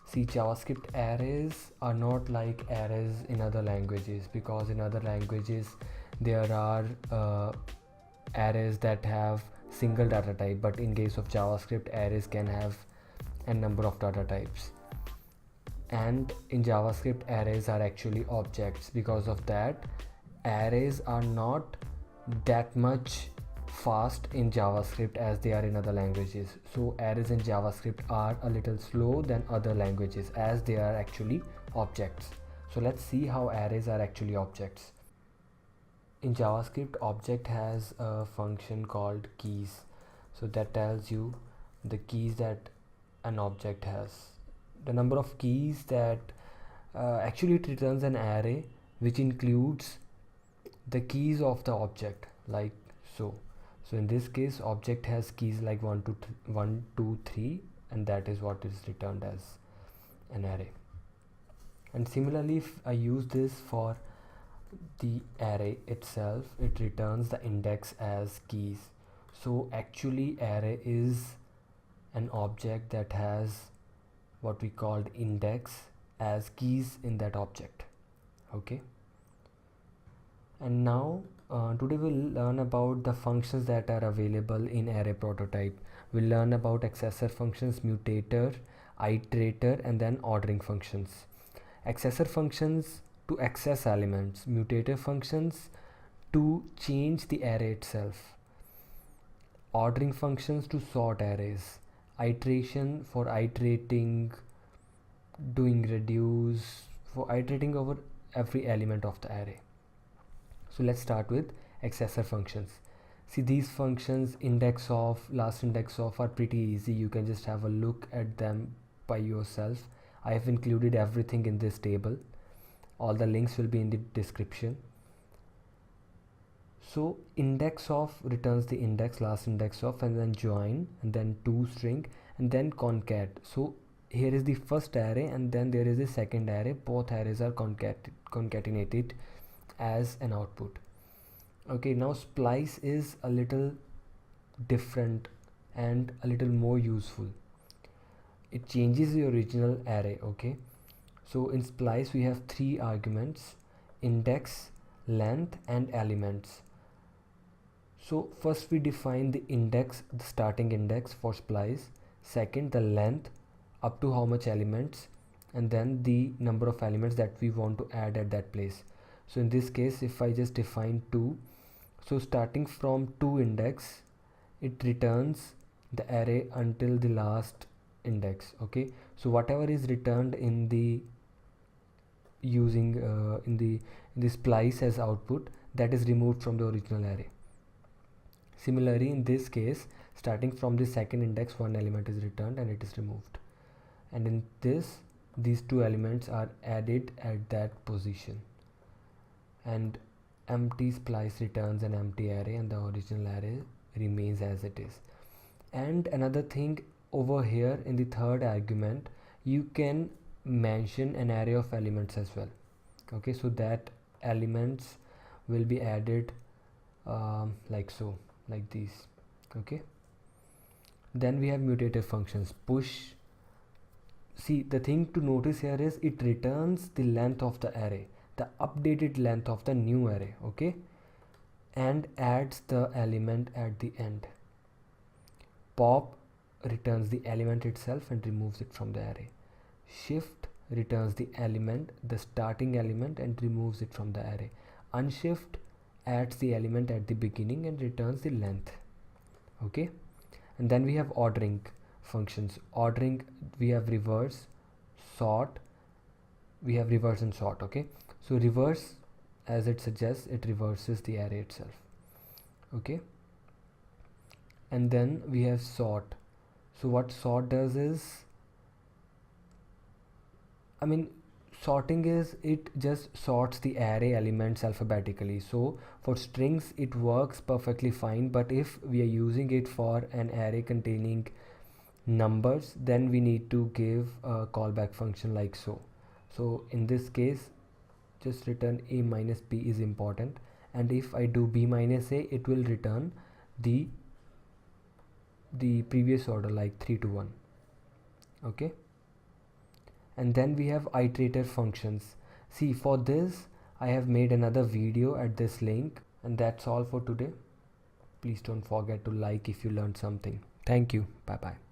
See, JavaScript arrays are not like arrays in other languages, because in other languages there are arrays that have single data type, but in case of JavaScript, arrays can have a number of data types. And in JavaScript, arrays are actually objects. Because of that, arrays are not that much fast in JavaScript as they are in other languages. So arrays in JavaScript are a little slow than other languages, as they are actually objects. So let's see how arrays are actually objects. In JavaScript, object has a function called keys. So that tells you the keys that an object has. The number of keys that actually it returns an array which includes the keys of the object, like so. So in this case, object has keys like 1 2 3, and that is what is returned as an array. And similarly, if I use this for the array itself, it returns the index as keys. So actually, array is an object that has what we called index as keys in that object. Okay. And now today we'll learn about the functions that are available in array prototype. We'll learn about accessor functions, mutator, iterator, and then ordering functions. Accessor functions to access elements, mutator functions to change the array itself, ordering functions to sort arrays, iteration for iterating, doing reduce for iterating over every element of the array. So let's start with accessor functions. See, these functions, indexof, lastindexof, are pretty easy. You can just have a look at them by yourself. I have included everything in this table. All the links will be in the description. So indexof returns the index, lastindexof, and then join, and then toString, and then concat. So here is the first array, and then there is the second array. Both arrays are concatenated as an output. Okay, now splice is a little different and a little more useful. It changes the original array. Okay, so in splice we have 3 arguments: index, length, and elements. So first we define the index, the starting index for splice, second the length, up to how much elements, and then the number of elements that we want to add at that place. So in this case, if I just define 2, so starting from 2 index, it returns the array until the last index. Okay, so whatever is returned in the using in the splice as output, that is removed from the original array. Similarly, in this case, starting from the second index, 1 element is returned and it is removed, and in this, these 2 elements are added at that position. And empty splice returns an empty array, and the original array remains as it is. And another thing, over here in the third argument, you can mention an array of elements as well. Okay, so that elements will be added like so, like these. Okay, then we have mutator functions. Push. See, the thing to notice here is it returns the length of the array, the updated length of the new array. Okay, and adds the element at the end. Pop returns the element itself and removes it from the array. Shift returns the element, the starting element, and removes it from the array. Unshift adds the element at the beginning and returns the length. Okay, and then we have ordering functions. Ordering, we have reverse, sort, we have reverse and sort. Okay, so reverse, as it suggests, it reverses the array itself. Okay, and then we have sort. So what sort does is, sorting is, it just sorts the array elements alphabetically. So for strings it works perfectly fine, but if we are using it for an array containing numbers, then we need to give a callback function like so. So in this case, just return a minus b is important, and if I do b minus a, it will return the previous order, like 3 to 1. Okay, and then we have iterator functions. See, for this I have made another video at this link, and that's all for today. Please don't forget to like if you learned something. Thank you. Bye bye.